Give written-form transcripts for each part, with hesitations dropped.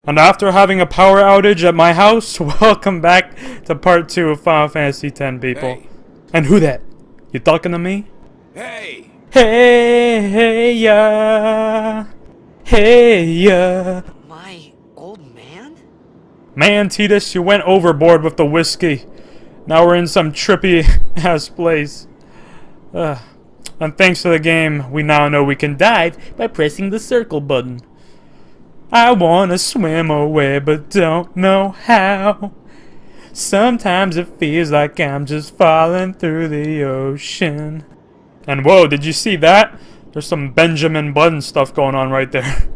And after having a power outage at my house, welcome back to part 2 of Final Fantasy X, people. Hey. And who that? You talking to me? Hey! Hey, yeah. Hey, yeah. My old man? Man, Tidus, you went overboard with the whiskey. Now we're in some trippy ass place. And thanks to the game, we now know we can dive by pressing the circle button. I wanna swim away, but don't know how. Sometimes it feels like I'm just falling through the ocean. And whoa, did you see that? There's some Benjamin Button stuff going on right there.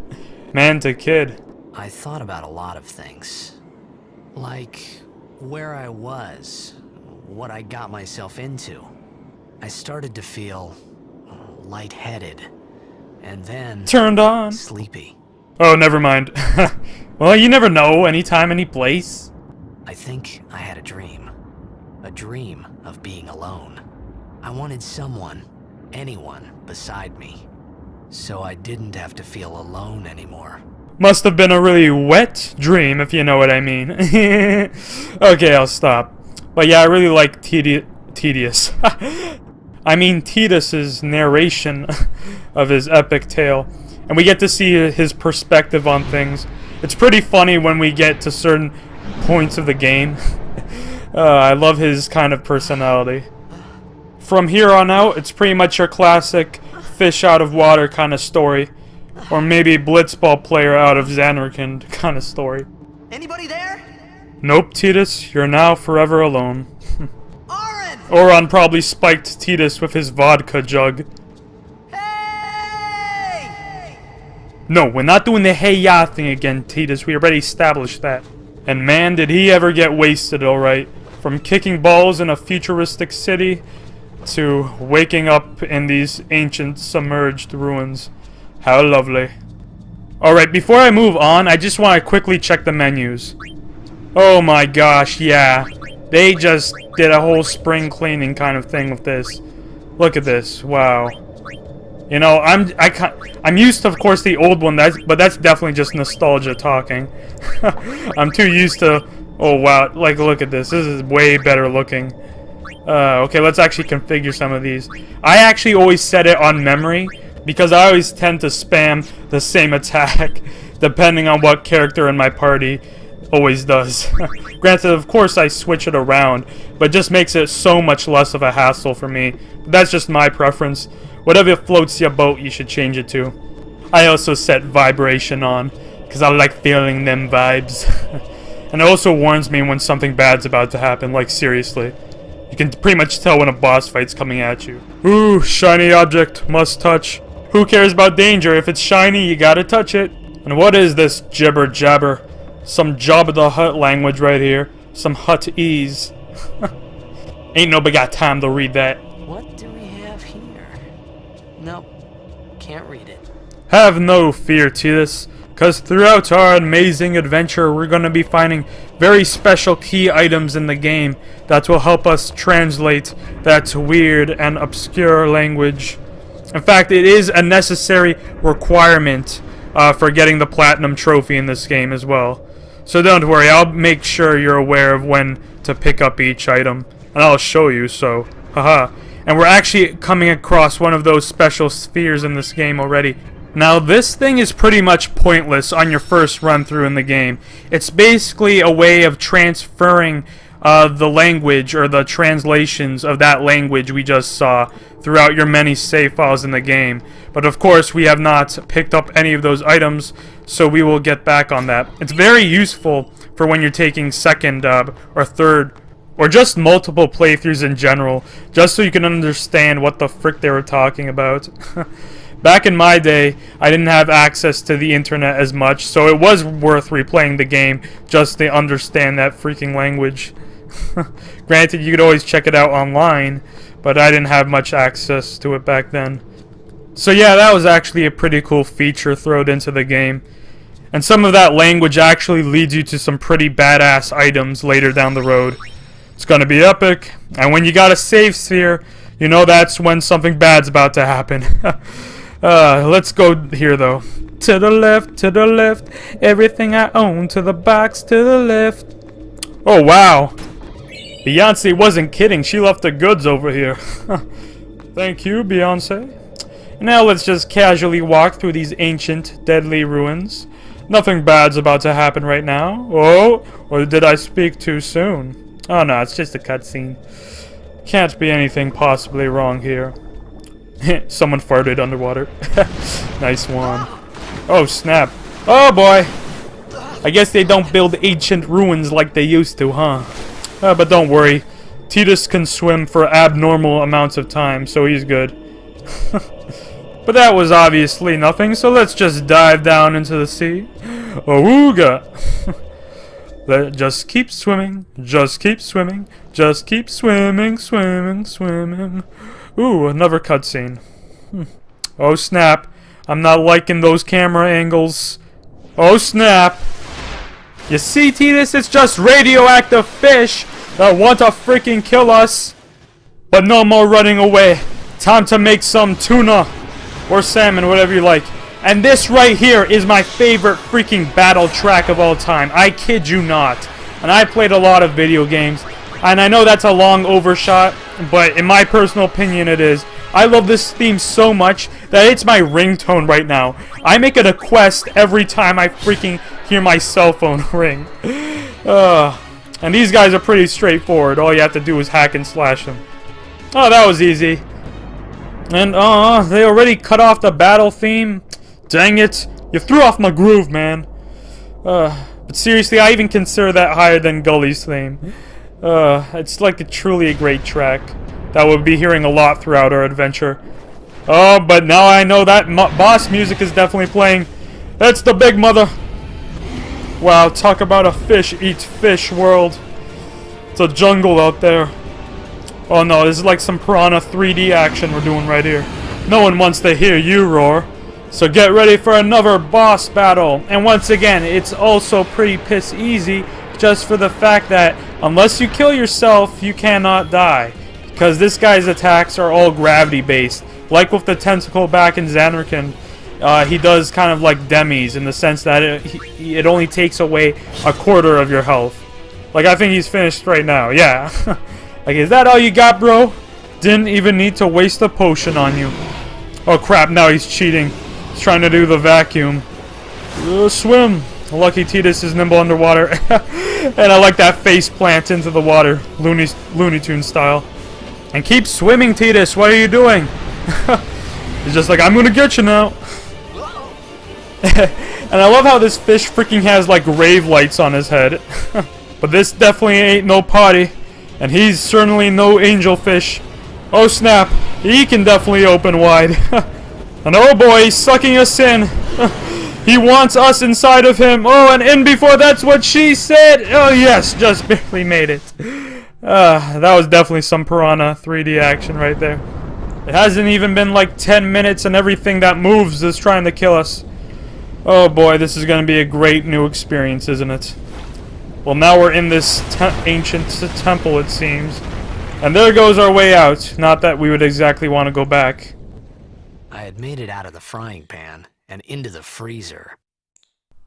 Man to kid. I thought about a lot of things. Like where I was, what I got myself into. I started to feel lightheaded, and then Turned on. sleepy. Oh, never mind. Well, you never know. Anytime, any place. I think I had a dream of being alone. I wanted someone, anyone beside me, so I didn't have to feel alone anymore. Must have been a really wet dream, if you know what I mean. Okay, I'll stop. But yeah, I really like Tidus's narration of his epic tale. And we get to see his perspective on things. It's pretty funny when we get to certain points of the game. I love his kind of personality. From here on out, it's pretty much your classic fish out of water kind of story. Or maybe blitzball player out of Zanarkand kind of story. Anybody there? Nope, Tidus, you're now forever alone. Aaron! Oron probably spiked Tidus with his vodka jug. Hey! No, we're not doing the hey ya thing again, Tidus. We already established that. And man, did he ever get wasted, alright. From kicking balls in a futuristic city to waking up in these ancient submerged ruins. How lovely. Alright, before I move on, I just want to quickly check the menus. Oh my gosh, yeah. They just did a whole spring cleaning kind of thing with this. Look at this, wow. You know, I'm used to, of course, the old one, but that's definitely just nostalgia talking. I'm too used to, oh wow, like look at this. This is way better looking. Okay, let's actually configure some of these. I actually always set it on memory, because I always tend to spam the same attack, depending on what character in my party always does. Granted, of course, I switch it around, but it just makes it so much less of a hassle for me. But that's just my preference. Whatever floats your boat, you should change it to. I also set vibration on, because I like feeling them vibes. And it also warns me when something bad's about to happen, like seriously. You can pretty much tell when a boss fight's coming at you. Ooh, shiny object, must touch. Who cares about danger? If it's shiny, you gotta touch it. And what is this jibber jabber? Some Jabba the Hutt language right here. Some Hutt-ese. Ain't nobody got time to read that. What do we have here? Nope, can't read it. Have no fear, Tidus, because throughout our amazing adventure, we're going to be finding very special key items in the game that will help us translate that weird and obscure language. In fact, it is a necessary requirement for getting the Platinum Trophy in this game as well. So don't worry, I'll make sure you're aware of when to pick up each item. And I'll show you, so haha. And we're actually coming across one of those special spheres in this game already. Now this thing is pretty much pointless on your first run through in the game. It's basically a way of transferring the language or the translations of that language we just saw throughout your many save files in the game. But of course we have not picked up any of those items, so we will get back on that. It's very useful for when you're taking second or third or just multiple playthroughs in general, just so you can understand what the frick they were talking about. Back in my day, I didn't have access to the internet as much, so it was worth replaying the game just to understand that freaking language. Granted, you could always check it out online, but I didn't have much access to it back then. So yeah, that was actually a pretty cool feature thrown into the game. And some of that language actually leads you to some pretty badass items later down the road. It's gonna be epic, and when you got a save sphere, you know that's when something bad's about to happen. Let's go here though. To the left, everything I own. To the box, to the left. Oh wow, Beyonce wasn't kidding. She left the goods over here. Thank you, Beyonce. Now let's just casually walk through these ancient, deadly ruins. Nothing bad's about to happen right now. Oh, or did I speak too soon? Oh no, it's just a cutscene. Can't be anything possibly wrong here. Someone farted underwater. Nice one. Oh snap. Oh boy. I guess they don't build ancient ruins like they used to, huh? But don't worry. Tidus can swim for abnormal amounts of time, so he's good. But that was obviously nothing, so let's just dive down into the sea. Awooga! Just keep swimming, just keep swimming, just keep swimming, swimming, swimming. Ooh, another cutscene. Oh snap, I'm not liking those camera angles. Oh snap. You see, Tidus, it's just radioactive fish that want to freaking kill us. But no more running away. Time to make some tuna. Or salmon, whatever you like. And this right here is my favorite freaking battle track of all time. I kid you not. And I played a lot of video games. And I know that's a long overshot, but in my personal opinion it is. I love this theme so much that it's my ringtone right now. I make it a quest every time I freaking hear my cell phone ring. And these guys are pretty straightforward. All you have to do is hack and slash them. Oh, that was easy. And, they already cut off the battle theme. Dang it. You threw off my groove, man. But seriously, I even consider that higher than Gully's theme. It's like truly a great track that we'll be hearing a lot throughout our adventure. Oh, but now I know that boss music is definitely playing. That's the big mother. Wow, talk about a fish eats fish world. It's a jungle out there. Oh no, this is like some Piranha 3D action we're doing right here. No one wants to hear you roar. So get ready for another boss battle. And once again, it's also pretty piss easy just for the fact that unless you kill yourself, you cannot die. Because this guy's attacks are all gravity based. Like with the tentacle back in Zanarkand, he does kind of like demis in the sense that it only takes away a quarter of your health. Like I think he's finished right now, yeah. Like, is that all you got, bro? Didn't even need to waste a potion on you. Oh, crap, now he's cheating. He's trying to do the vacuum. Swim. Lucky Tidus is nimble underwater. And I like that face plant into the water. Looney Tunes style. And keep swimming, Tidus. What are you doing? He's just like, I'm gonna get you now. And I love how this fish freaking has, like, rave lights on his head. But this definitely ain't no potty. And he's certainly no angelfish. Oh snap, he can definitely open wide. And oh boy, he's sucking us in. He wants us inside of him. Oh, and in before, that's what she said. Oh yes, just barely made it. That was definitely some Piranha 3D action right there. It hasn't even been like 10 minutes and everything that moves is trying to kill us. Oh boy, this is going to be a great new experience, isn't it? Well, now we're in this ancient temple, it seems. And there goes our way out. Not that we would exactly want to go back. I had made it out of the frying pan and into the freezer.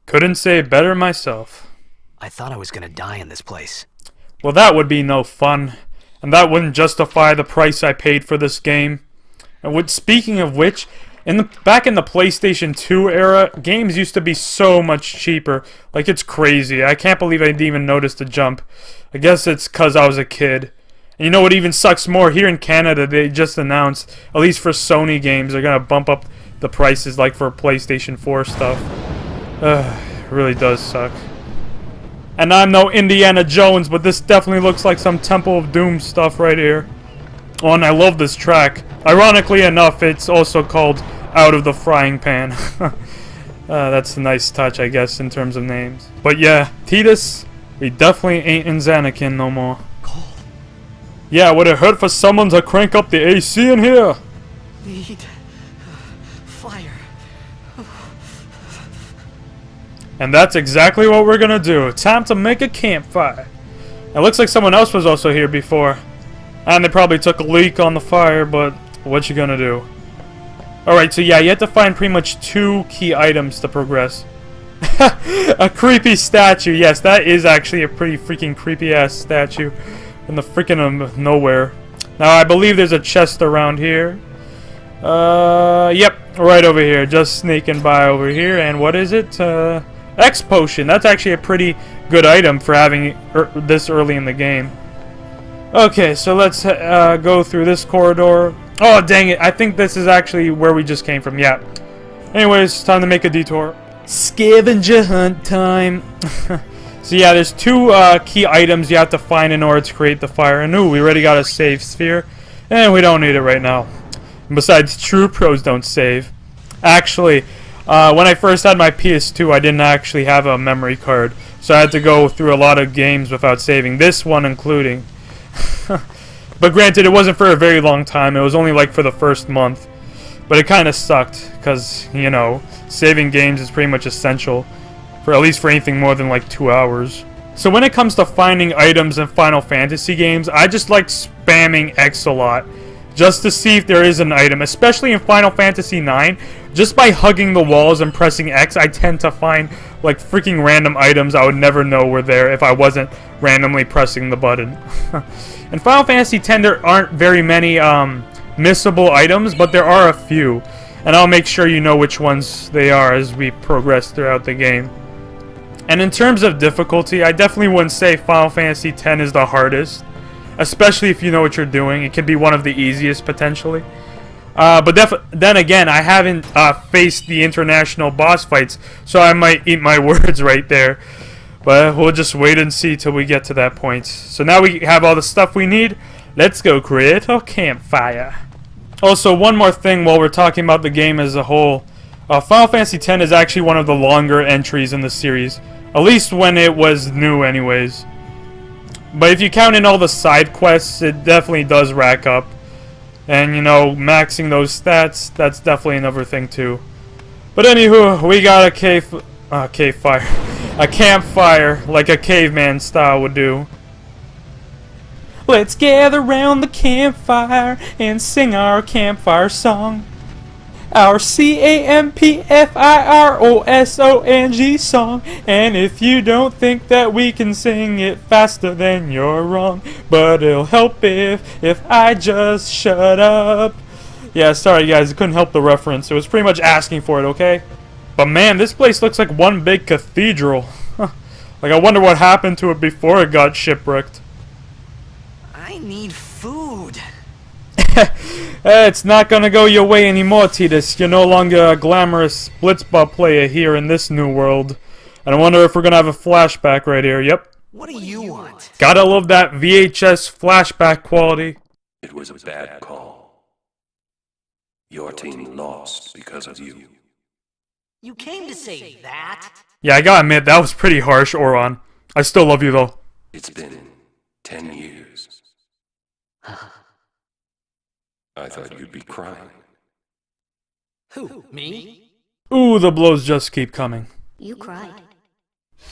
Couldn't say it better myself. I thought I was gonna die in this place. Well, that would be no fun. And that wouldn't justify the price I paid for this game. And speaking of which, back in the PlayStation 2 era, games used to be so much cheaper. Like, it's crazy. I can't believe I didn't even notice the jump. I guess it's because I was a kid. And you know what even sucks more? Here in Canada, they just announced, at least for Sony games, they're going to bump up the prices like for PlayStation 4 stuff. It really does suck. And I'm no Indiana Jones, but this definitely looks like some Temple of Doom stuff right here. Oh, and I love this track. Ironically enough, it's also called Out of the Frying Pan. That's a nice touch, I guess, in terms of names. But yeah, Tidus, we definitely ain't in Zanarkand no more. Cold. Yeah, would it hurt for someone to crank up the AC in here? Need fire. And that's exactly what we're gonna do. Time to make a campfire. It looks like someone else was also here before. And they probably took a leak on the fire, but what you gonna do? Alright, so yeah, you have to find pretty much 2 key items to progress. A creepy statue. Yes, that is actually a pretty freaking creepy ass statue in the freaking nowhere. Now, I believe there's a chest around here. Yep, right over here. Just sneaking by over here. And what is it? X potion. That's actually a pretty good item for having this early in the game. Okay, so let's go through this corridor. Oh, dang it. I think this is actually where we just came from. Yeah. Anyways, time to make a detour. Scavenger hunt time. So yeah, there's 2 key items you have to find in order to create the fire. And ooh, we already got a save sphere. And we don't need it right now. And besides, true pros don't save. Actually, when I first had my PS2, I didn't actually have a memory card. So I had to go through a lot of games without saving. This one including. But granted, it wasn't for a very long time. It was only like for the first month. But it kind of sucked. Because, you know, saving games is pretty much essential. For at least for anything more than like 2 hours. So when it comes to finding items in Final Fantasy games, I just like spamming X a lot. Just to see if there is an item. Especially in Final Fantasy IX. Just by hugging the walls and pressing X, I tend to find like freaking random items I would never know were there if I wasn't randomly pressing the button. In Final Fantasy X, there aren't very many missable items, but there are a few. And I'll make sure you know which ones they are as we progress throughout the game. And in terms of difficulty, I definitely wouldn't say Final Fantasy X is the hardest. Especially if you know what you're doing. It can be one of the easiest, potentially. But then again, I haven't faced the international boss fights, so I might eat my words right there. But we'll just wait and see till we get to that point. So now we have all the stuff we need. Let's go create a campfire. Also, one more thing while we're talking about the game as a whole. Final Fantasy X is actually one of the longer entries in the series. At least when it was new anyways. But if you count in all the side quests, it definitely does rack up. And, you know, maxing those stats, that's definitely another thing too. But anywho, we got a campfire, like a caveman style would do. Let's gather round the campfire and sing our campfire song. Our CAMPFIROSONG song. And if you don't think that we can sing it faster, then you're wrong. But it'll help if I just shut up. Yeah, sorry guys, I couldn't help the reference. It was pretty much asking for it, okay? But man, this place looks like one big cathedral. Like, I wonder what happened to it before it got shipwrecked. I need food. It's not gonna go your way anymore, Tidus. You're no longer a glamorous blitzball player here in this new world. And I wonder if we're gonna have a flashback right here. Yep. What do you want? Gotta love that VHS flashback quality. It was a bad call. Your team lost because of you. You came to say that? Yeah, I gotta admit, that was pretty harsh, Oron. I still love you, though. It's been 10 years. I thought you'd be crying. Who, me? Ooh, the blows just keep coming. You cried.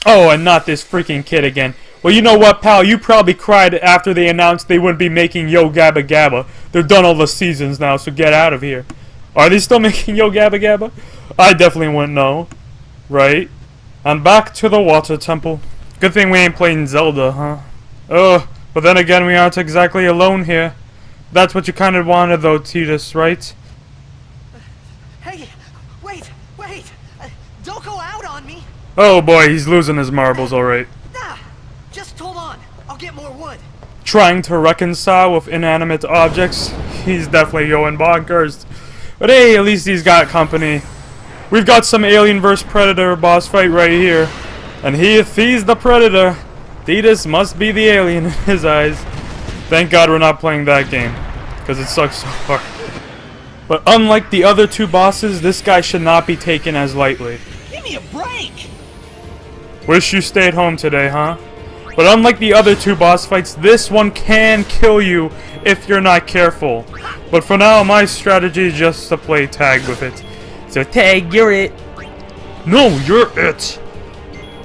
Oh, and not this freaking kid again. Well, you know what, pal? You probably cried after they announced they wouldn't be making Yo Gabba Gabba. They're done all the seasons now, so get out of here. Are they still making Yo Gabba Gabba? I definitely wouldn't know. Right? And back to the water temple. Good thing we ain't playing Zelda, huh? Ugh, but then again, we aren't exactly alone here. That's what you kind of wanted, though, Tidus, right? Hey, wait! Don't go out on me! Oh boy, he's losing his marbles, alright. Nah, just hold on. I'll get more wood. Trying to reconcile with inanimate objects. He's definitely going bonkers. But hey, at least he's got company. We've got some Alien vs. Predator boss fight right here. And if he's the Predator, Tidus must be the alien in his eyes. Thank God we're not playing that game, because it sucks so hard. But unlike the other 2 bosses, this guy should not be taken as lightly. Give me a break! Wish you stayed home today, huh? But unlike the other 2 boss fights, this one can kill you if you're not careful. But for now, my strategy is just to play tag with it. So tag, you're it. No, you're it.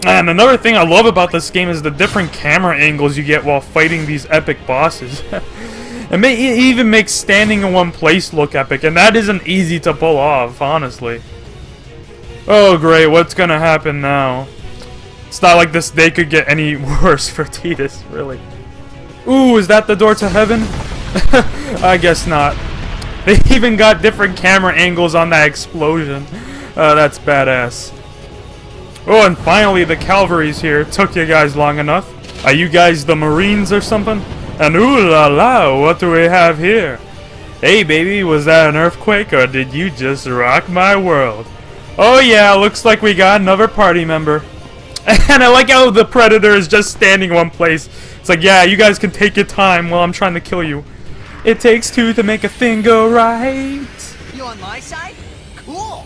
And another thing I love about this game is the different camera angles you get while fighting these epic bosses. It even makes standing in one place look epic, and that isn't easy to pull off, honestly. Oh great, what's gonna happen now? It's not like this day could get any worse for Tidus, really. Ooh, is that the door to heaven? I guess not. They even got different camera angles on that explosion. That's badass. Oh, and finally the cavalry's here. Took you guys long enough. Are you guys the Marines or something? And ooh la la, what do we have here? Hey baby, was that an earthquake or did you just rock my world? Oh yeah, looks like we got another party member. And I like how the Predator is just standing in one place. It's like, yeah, you guys can take your time while I'm trying to kill you. It takes two to make a thing go right. You on my side? Cool.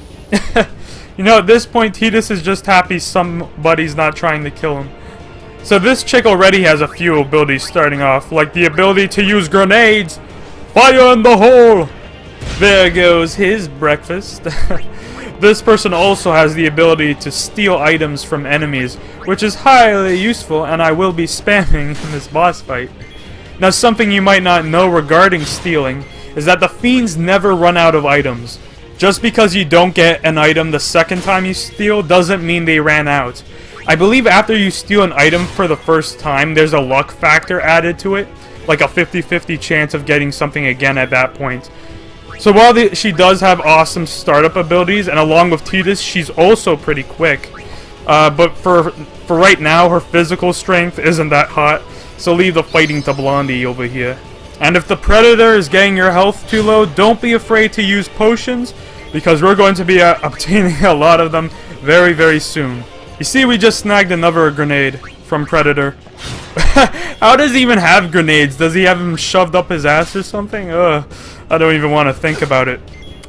You know, at this point, Tidus is just happy somebody's not trying to kill him. So this chick already has a few abilities starting off, like the ability to use grenades. Fire in the hole! There goes his breakfast. This person also has the ability to steal items from enemies, which is highly useful, and I will be spamming in this boss fight. Now, something you might not know regarding stealing is that the fiends never run out of items. Just because you don't get an item the second time you steal doesn't mean they ran out. I believe after you steal an item for the first time, there's a luck factor added to it, like a 50-50 chance of getting something again at that point. So while she does have awesome startup abilities, and along with Tidus, she's also pretty quick. But for right now, her physical strength isn't that hot, so leave the fighting to Blondie over here. And if the Predator is getting your health too low, don't be afraid to use potions, because we're going to be obtaining a lot of them very, very soon. You see, we just snagged another grenade from Predator. How does he even have grenades? Does he have them shoved up his ass or something? Ugh, I don't even want to think about it.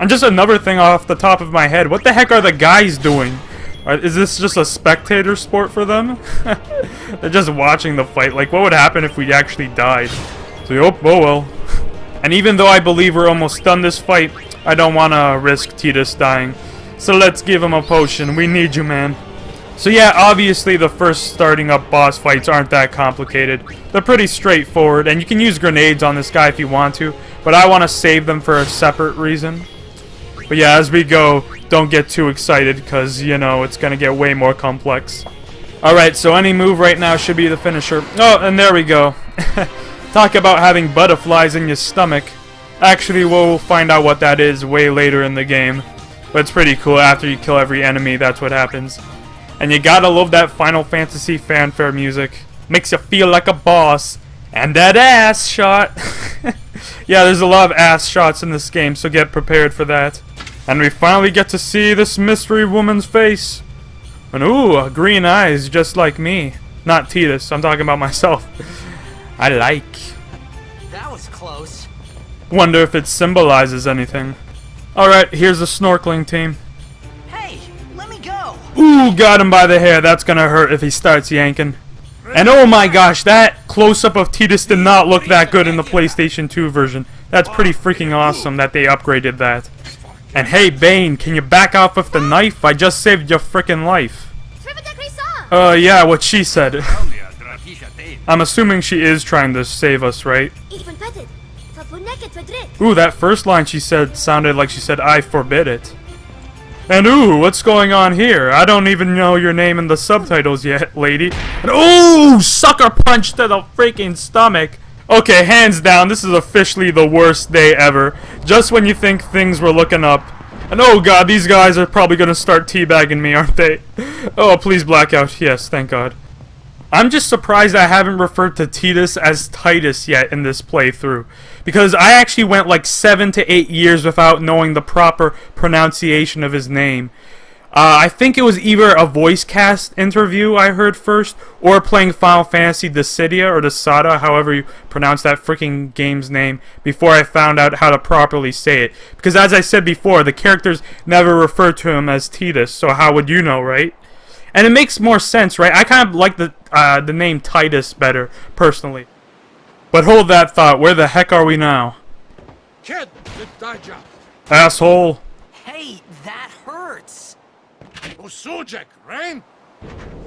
And just another thing off the top of my head, what the heck are the guys doing? Is this just a spectator sport for them? They're just watching the fight. Like, what would happen if we actually died? So, oh well. And even though I believe we're almost done this fight, I don't want to risk Tidus dying. So let's give him a potion. We need you, man. So yeah, obviously the first starting up boss fights aren't that complicated. They're pretty straightforward, and you can use grenades on this guy if you want to, but I want to save them for a separate reason. But yeah, as we go, don't get too excited, because, you know, it's going to get way more complex. Alright, so any move right now should be the finisher. Oh, and there we go. Talk about having butterflies in your stomach. Actually, we'll find out what that is way later in the game. But it's pretty cool. After you kill every enemy, that's what happens. And you gotta love that Final Fantasy fanfare music. Makes you feel like a boss. And that ass shot. Yeah, there's a lot of ass shots in this game, so get prepared for that. And we finally get to see this mystery woman's face. And ooh, green eyes just like me. Not Tidus, I'm talking about myself. I like. That was close. Wonder if it symbolizes anything. Alright, here's the snorkeling team. Hey, let me go. Ooh, got him by the hair. That's gonna hurt if he starts yanking. And oh my gosh, that close-up of Tidus did not look that good in the PlayStation 2 version. That's pretty freaking awesome that they upgraded that. And hey, Bane, can you back off with the knife? I just saved your frickin' life. Yeah, what she said. I'm assuming she is trying to save us, right? Ooh, that first line she said sounded like she said, I forbid it. And ooh, what's going on here? I don't even know your name in the subtitles yet, lady. And ooh, sucker punch to the freaking stomach. Okay, hands down, this is officially the worst day ever. Just when you think things were looking up. And oh god, these guys are probably gonna start teabagging me, aren't they? Oh, please blackout. Yes, thank god. I'm just surprised I haven't referred to Tidus as Tidus yet in this playthrough. Because I actually went like 7 to 8 years without knowing the proper pronunciation of his name. I think it was either a voice cast interview I heard first, or playing Final Fantasy Dissidia, or Disada, however you pronounce that freaking game's name, before I found out how to properly say it. Because as I said before, the characters never referred to him as Tidus, so how would you know, right? And it makes more sense, right? I kind of like the name Tidus better, personally. But hold that thought, where the heck are we now? Kid, Asshole. Hey, that hurts. Usujek, right?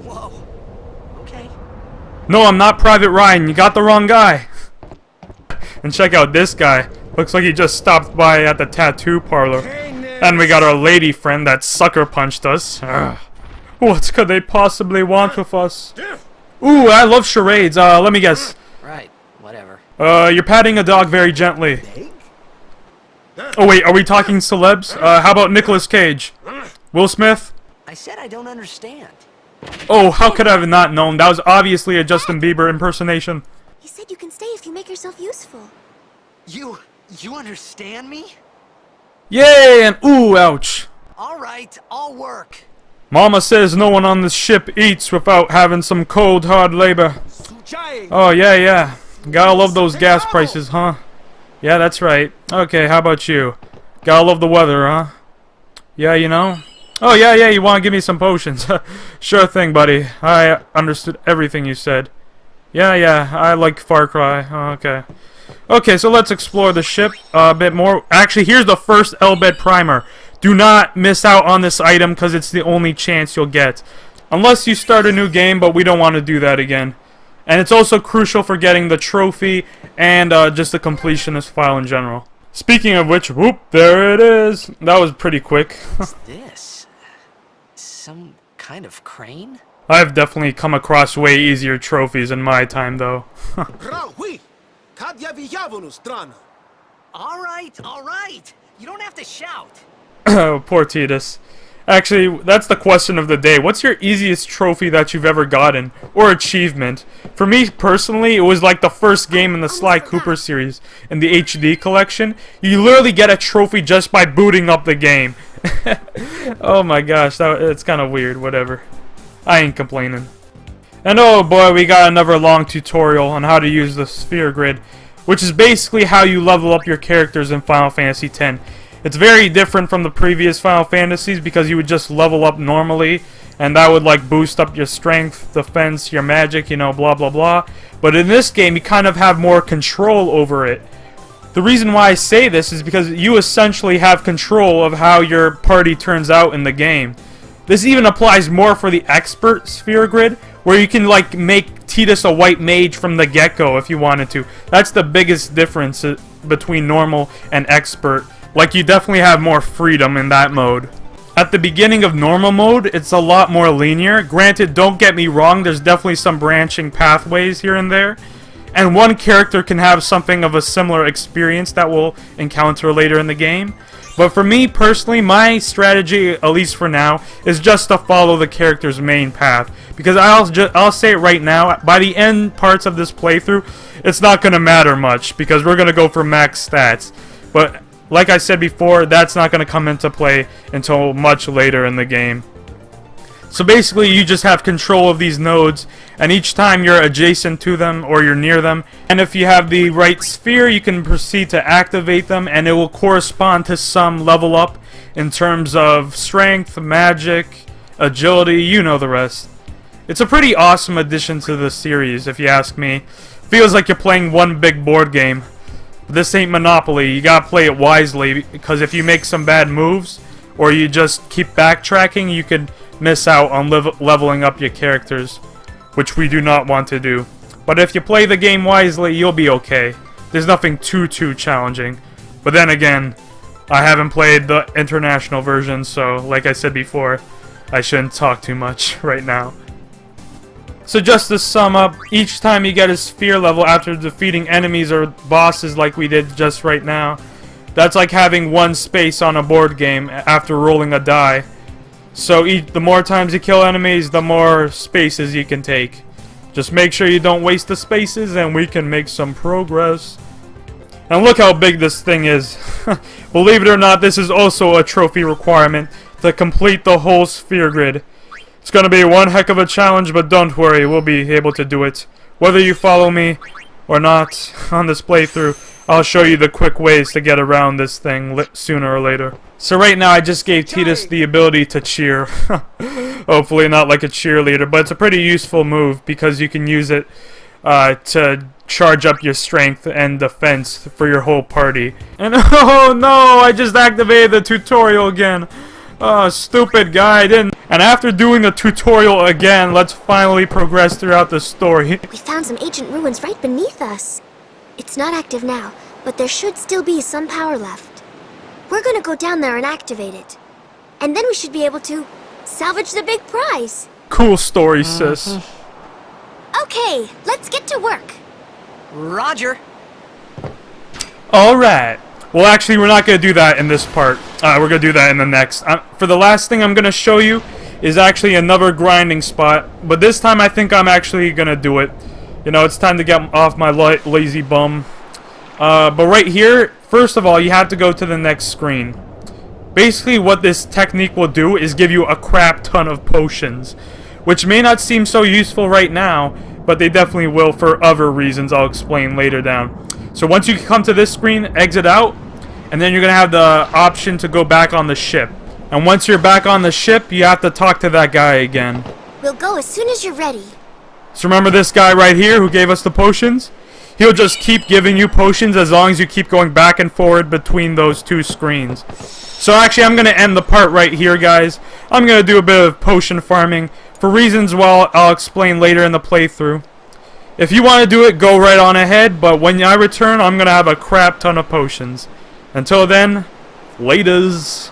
Whoa. Okay. No, I'm not Private Ryan, you got the wrong guy. And check out this guy. Looks like he just stopped by at the tattoo parlor. And we got our lady friend that sucker punched us. What could they possibly want with us? Ooh, I love charades. Let me guess. Right, whatever. You're patting a dog very gently. Oh wait, are we talking celebs? How about Nicolas Cage? Will Smith? I said I don't understand. Oh, how could I have not known? That was obviously a Justin Bieber impersonation. You said you can stay if you make yourself useful. You understand me? Yay, and ooh, ouch. Alright, I'll work. Mama says no one on this ship eats without having some cold, hard labor. Oh, yeah. Gotta love those gas prices, huh? Yeah, that's right. Okay, how about you? Gotta love the weather, huh? Yeah, you know? Oh, yeah, you wanna give me some potions? Sure thing, buddy. I understood everything you said. Yeah, I like Far Cry. Oh, okay. Okay, so let's explore the ship a bit more. Actually, here's the first Bhed primer. Do not miss out on this item because it's the only chance you'll get. Unless you start a new game, but we don't want to do that again. And it's also crucial for getting the trophy and just the completionist file in general. Speaking of which, whoop, there it is. That was pretty quick. What's this? Some kind of crane? I've definitely come across way easier trophies in my time, though. Alright. You don't have to shout. Oh, poor Tidus. Actually, that's the question of the day. What's your easiest trophy that you've ever gotten? Or achievement? For me, personally, it was like the first game in the Sly Cooper series in the HD collection. You literally get a trophy just by booting up the game. Oh my gosh, it's kind of weird, whatever. I ain't complaining. And oh boy, we got another long tutorial on how to use the sphere grid, which is basically how you level up your characters in Final Fantasy X. It's very different from the previous Final Fantasies because you would just level up normally, and that would like boost up your strength, defense, your magic, you know, blah blah blah. But in this game, you kind of have more control over it. The reason why I say this is because you essentially have control of how your party turns out in the game. This even applies more for the expert sphere grid, where you can like make Tidus a white mage from the get-go if you wanted to. That's the biggest difference between normal and expert. Like, you definitely have more freedom in that mode. At the beginning of normal mode, it's a lot more linear. Granted, don't get me wrong, there's definitely some branching pathways here and there. And one character can have something of a similar experience that we'll encounter later in the game. But for me, personally, my strategy, at least for now, is just to follow the character's main path. Because I'll say it right now, by the end parts of this playthrough, it's not going to matter much. Because we're going to go for max stats. But like I said before, that's not going to come into play until much later in the game. So basically, you just have control of these nodes, and each time you're adjacent to them or you're near them, and if you have the right sphere, you can proceed to activate them, and it will correspond to some level up in terms of strength, magic, agility, you know the rest. It's a pretty awesome addition to the series, if you ask me. Feels like you're playing one big board game. This ain't Monopoly. You gotta play it wisely, because if you make some bad moves, or you just keep backtracking, you could miss out on leveling up your characters, which we do not want to do. But if you play the game wisely, you'll be okay. There's nothing too challenging. But then again, I haven't played the international version, so like I said before, I shouldn't talk too much right now. So just to sum up, each time you get a sphere level after defeating enemies or bosses like we did just right now, that's like having one space on a board game after rolling a die. So the more times you kill enemies, the more spaces you can take. Just make sure you don't waste the spaces and we can make some progress. And look how big this thing is. Believe it or not, this is also a trophy requirement to complete the whole sphere grid. It's gonna be one heck of a challenge, but don't worry, we'll be able to do it. Whether you follow me or not on this playthrough, I'll show you the quick ways to get around this thing sooner or later. So right now I just gave Tidus the ability to cheer. Hopefully not like a cheerleader, but it's a pretty useful move because you can use it to charge up your strength and defense for your whole party. And oh no, I just activated the tutorial again. Oh, stupid guy, I didn't. And after doing the tutorial again, let's finally progress throughout the story. We found some ancient ruins right beneath us. It's not active now, but there should still be some power left. We're gonna go down there and activate it. And then we should be able to salvage the big prize. Cool story, sis. Okay, let's get to work. Roger. Alright. Well, actually, we're not going to do that in this part. We're going to do that in the next. For the last thing I'm going to show you is actually another grinding spot. But this time, I think I'm actually going to do it. You know, it's time to get off my lazy bum. But right here, first of all, you have to go to the next screen. Basically, what this technique will do is give you a crap ton of potions, which may not seem so useful right now, but they definitely will for other reasons I'll explain later down. So once you come to this screen, exit out, and then you're going to have the option to go back on the ship. And once you're back on the ship, you have to talk to that guy again. We'll go as soon as you're ready. So remember this guy right here who gave us the potions? He'll just keep giving you potions as long as you keep going back and forward between those two screens. So actually, I'm going to end the part right here, guys. I'm going to do a bit of potion farming for reasons, well, I'll explain later in the playthrough. If you want to do it, go right on ahead, but when I return, I'm going to have a crap ton of potions. Until then, laters.